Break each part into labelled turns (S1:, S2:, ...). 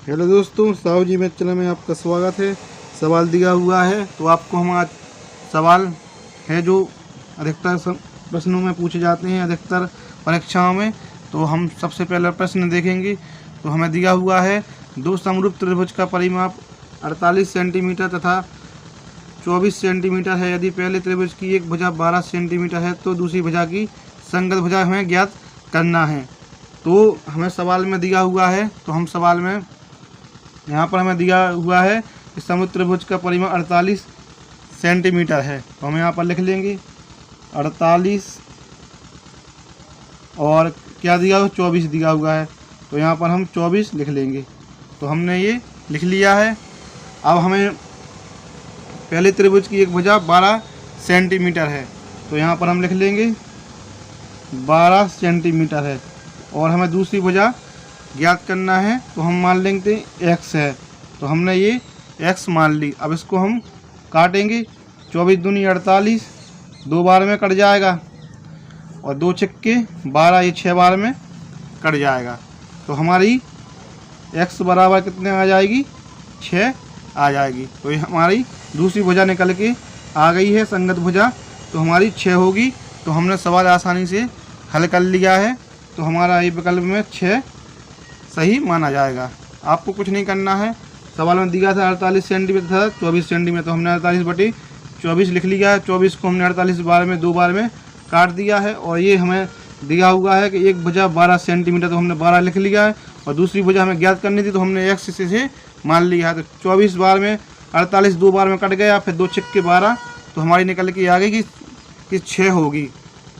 S1: Hello दोस्तों, साहू जी में channel में आपका स्वागत है। सवाल दिया हुआ है तो आपको हम आज सवाल है जो अधिकतर प्रश्नों में पूछे जाते हैं अधिकतर परीक्षाओं में। तो हम सबसे पहला प्रश्न देखेंगे। तो हमें दिया हुआ है दो समरूप त्रिभुज का परिमाप 48 सेंटीमीटर तथा 24 सेंटीमीटर है। यदि पहले त्रिभुज की एक भुजा 12 सेंटीमीटर है तो दूसरी भुजा की संगत भुजा हमें ज्ञात करना है। तो हमें सवाल में दिया हुआ है, तो हम सवाल में यहाँ पर हमें दिया हुआ है कि समरूप त्रिभुज का परिमाप 48 सेंटीमीटर है। तो हम यहाँ पर लिख लेंगे 48 और क्या दिया हुआ 24 दिया हुआ है, तो यहाँ पर हम 24 लिख लेंगे। तो हमने ये लिख लिया है। अब हमें पहले त्रिभुज की एक भुजा 12 सेंटीमीटर है, तो यहाँ पर हम लिख लेंगे 12 सेंटीमीटर है और हमें दूसरी भुजा ज्ञात करना है। तो हम मान लेंगे x है, तो हमने ये x मान ली। अब इसको हम काटेंगे। 24 दूनी 48, 2 बार में कट जाएगा और 2 छिक्के 12, ये 6 बार में कट जाएगा। तो हमारी x बराबर कितने आ जाएगी, 6 आ जाएगी। तो ये हमारी दूसरी भुजा निकल के आ गई है, संगत भुजा, तो हमारी 6 होगी। तो हमने सवाल आसानी से हल कर लिया है। तो हमारा ये विकल्प में 6 सही माना जाएगा। आपको कुछ नहीं करना है। सवाल में दिया था 48 सेंटीमीटर था 24 सेंटीमीटर, तो हमने 48/24 लिख लिया है। 24 को हमने 48 बार में 2 बार में काट दिया है। और ये हमें दिया हुआ है कि एक भुजा 12 सेंटीमीटर, तो हमने 12 लिख लिया है। और दूसरी भुजा हमें ज्ञात करनी थी, तो हमने x से मान लिया है। तो 24 बार में 48 2 बार में कट गया, फिर 2 छिक्के 12, तो हमारी निकल के आ गई कि 6 होगी।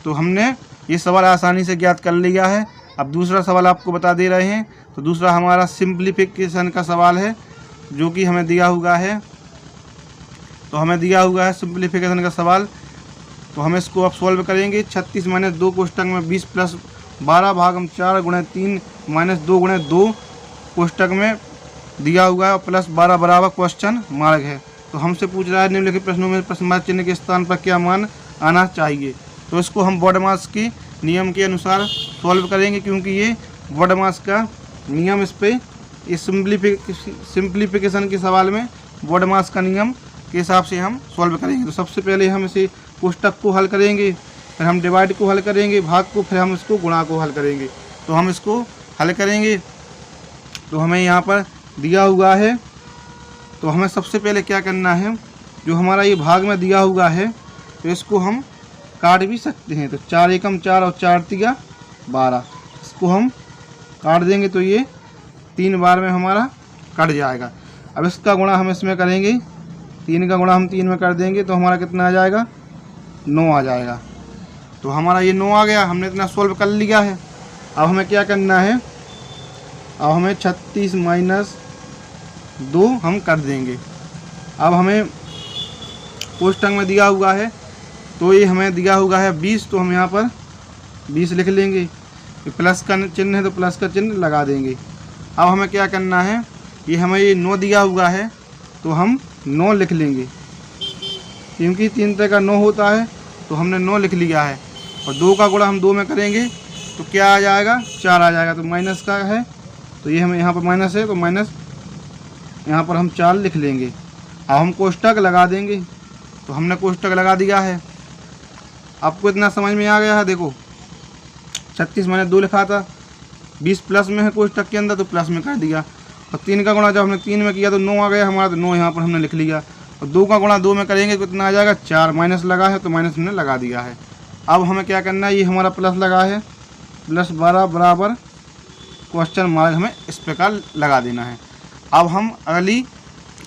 S1: तो हमने ये सवाल आसानी से ज्ञात कर लिया है। अब दूसरा सवाल आपको बता दे रहे हैं। तो दूसरा हमारा सिंप्लीफिकेशन का सवाल है, जो कि हमें दिया हुआ है। तो हमें दिया हुआ है सिंप्लीफिकेशन का सवाल। तो हम इसको अब सॉल्व करेंगे। 36 - 2 कोष्टक में 20 + 12 भागम 4 × 3 - 2 × 2 कोष्टक में दिया हुआ है और +12 बराबर क्वेश्चन मार्क है। तो हमसे पूछ रहा है निम्नलिखित प्रश्नों में प्रश्न चिन्ह के स्थान पर क्या मान आना चाहिए। तो इसको हम बॉडमास के नियम के अनुसार सॉल्व करेंगे, क्योंकि ये बॉडमास का नियम इस पे इस सिंप्लीफिकेशन के सवाल में बॉडमास का नियम के हिसाब से हम सॉल्व करेंगे। तो सबसे पहले हम इसे कोष्टक को हल करेंगे, फिर हम डिवाइड को हल करेंगे, भाग को, फिर हम इसको गुणा को हल करेंगे। तो हम इसको हल करेंगे। तो हमें यहाँ पर दिया हुआ है, तो हमें सबसे पहले क्या करना है, जो हमारा ये भाग में दिया हुआ है, तो इसको हम काट भी सकते हैं। तो 4 एकम 4 और 4 तिया 12, इसको हम काट देंगे तो ये 3 बार में हमारा कट जाएगा। अब इसका गुणा हम इसमें करेंगे, 3 का गुणा हम 3 में कर देंगे, तो हमारा कितना आ जाएगा, 9 आ जाएगा। तो हमारा ये 9 आ गया। हमने इतना सोल्व कर लिया है। अब हमें क्या करना है, अब हमें 36 - 2 हम कर देंगे। अब हमें कोष्टक में दिया हुआ है, तो ये हमें दिया हुआ है 20, तो हम यहाँ पर 20 लिख लेंगे। प्लस का चिन्ह है तो प्लस का चिन्ह लगा देंगे। अब हमें क्या करना है, ये हमें ये 9 दिया हुआ है, तो हम 9 लिख लेंगे, क्योंकि 3 तरह का 9 होता है, तो हमने 9 लिख लिया है। और 2 का गुणा हम 2 में करेंगे तो क्या आ जाएगा, 4 आ जाएगा। तो माइनस का है, तो ये हमें यहाँ पर माइनस है, तो माइनस यहाँ पर हम 4 लिख लेंगे। अब हम कोष्टक लगा देंगे। तो हमने कोष्टक लगा दिया है। आपको इतना समझ में आ गया है। देखो 36 - 2 लिखा था, 20 प्लस में है कोष्टक के अंदर, तो प्लस में कर दिया। और 3 का गुणा जब हमने 3 में किया तो 9 आ गया हमारा, तो 9 यहाँ पर हमने लिख लिया। और 2 का गुणा 2 में करेंगे तो कितना आ जाएगा, 4। माइनस लगा है तो माइनस हमने लगा दिया है। अब हमें क्या करना है, ये हमारा प्लस लगा है, +12 बराबर क्वेश्चन मार्क हमें इस प्रकार लगा देना है। अब हम अगली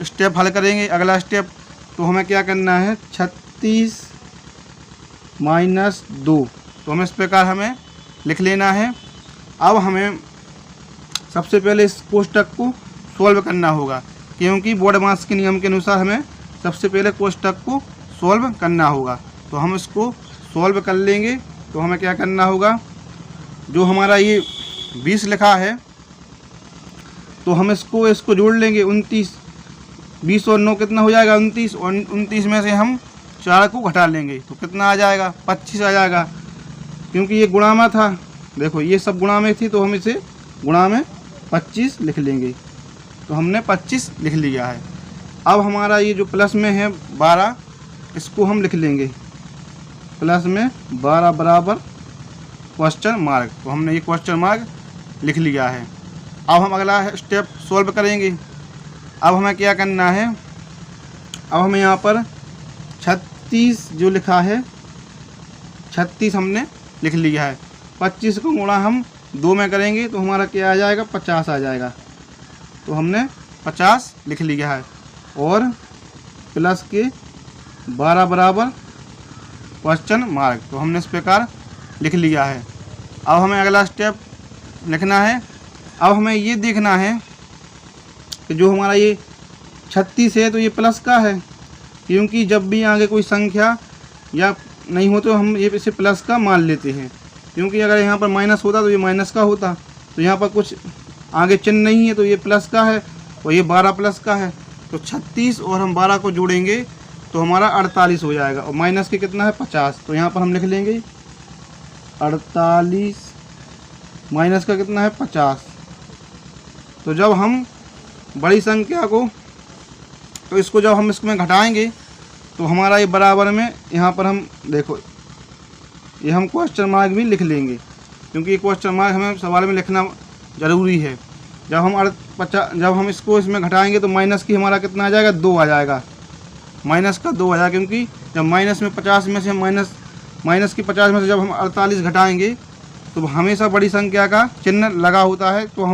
S1: स्टेप हल करेंगे। अगला स्टेप, तो हमें क्या करना है, 36 - 2, तो हमें इस प्रकार हमें लिख लेना है। अब हमें सबसे पहले इस कोष्टक को सॉल्व करना होगा, क्योंकि बॉडमास के नियम के अनुसार हमें सबसे पहले कोष्टक को सॉल्व करना होगा। तो हम इसको सॉल्व कर लेंगे। तो हमें क्या करना होगा, जो हमारा ये 20 लिखा है, तो हम इसको जोड़ लेंगे 29। 20 और 9 कितना हो जाएगा, 29। और 29 में से हम 4 को घटा लेंगे तो कितना आ जाएगा, 25 आ जाएगा, क्योंकि ये गुणा में था। देखो ये सब गुणा में थी, तो हम इसे गुणा में 25 लिख लेंगे। तो हमने 25 लिख लिया है। अब हमारा ये जो प्लस में है 12, इसको हम लिख लेंगे प्लस में 12 बराबर क्वेश्चन मार्क। तो हमने ये क्वेश्चन मार्क लिख लिया है। अब हम अगला स्टेप सॉल्व करेंगे। अब हमें क्या करना है, अब हमें यहाँ पर 36 जो लिखा है 36 हमने लिख लिया है। 25 को गुणा हम 2 में करेंगे तो हमारा क्या आ जाएगा, 50 आ जाएगा। तो हमने 50 लिख लिया है और प्लस के 12 बराबर क्वेश्चन मार्क। तो हमने इस प्रकार लिख लिया है। अब हमें अगला स्टेप लिखना है। अब हमें ये देखना है कि जो हमारा ये 36 है तो ये प्लस का है, क्योंकि जब भी आगे कोई संख्या या नहीं हो तो हम ये इसे प्लस का मान लेते हैं, क्योंकि अगर यहाँ पर माइनस होता तो ये माइनस का होता। तो यहाँ पर कुछ आगे चिन्ह नहीं है तो ये प्लस का है और ये 12 प्लस का है। तो 36 और हम 12 को जोड़ेंगे तो हमारा 48 हो जाएगा और माइनस के कितना है, 50। तो यहाँ पर हम लिख लेंगे 48 माइनस का कितना है, 50। तो जब हम बड़ी संख्या को तो इसको जब हम इसमें घटाएंगे तो हमारा ये बराबर में यहाँ पर हम देखो ये हम क्वेश्चन मार्क भी लिख लेंगे, क्योंकि ये क्वेश्चन मार्क हमें सवाल में लिखना ज़रूरी है। जब हम इसको इसमें घटाएंगे तो माइनस की हमारा कितना आ जाएगा, 2 आ जाएगा। माइनस का 2 आ जाएगा, क्योंकि जब माइनस में 50 में से माइनस की 50 में से जब हम 48 घटाएंगे तो हमेशा बड़ी संख्या का चिन्ह लगा होता है। तो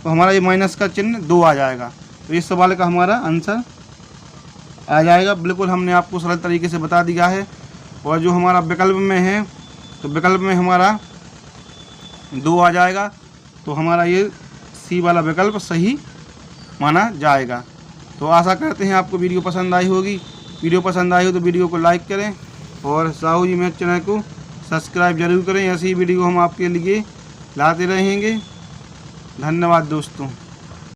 S1: हमारा ये माइनस का चिन्ह 2 आ जाएगा। तो इस सवाल का हमारा आंसर आ जाएगा। बिल्कुल हमने आपको सरल तरीके से बता दिया है। और जो हमारा विकल्प में है तो विकल्प में हमारा 2 आ जाएगा। तो हमारा ये सी वाला विकल्प सही माना जाएगा। तो आशा करते हैं आपको वीडियो पसंद आई होगी। वीडियो पसंद आई हो तो वीडियो को लाइक करें और साहू जी मैथ चैनल को सब्सक्राइब जरूर करें। ऐसी वीडियो हम आपके लिए लाते रहेंगे। धन्यवाद दोस्तों।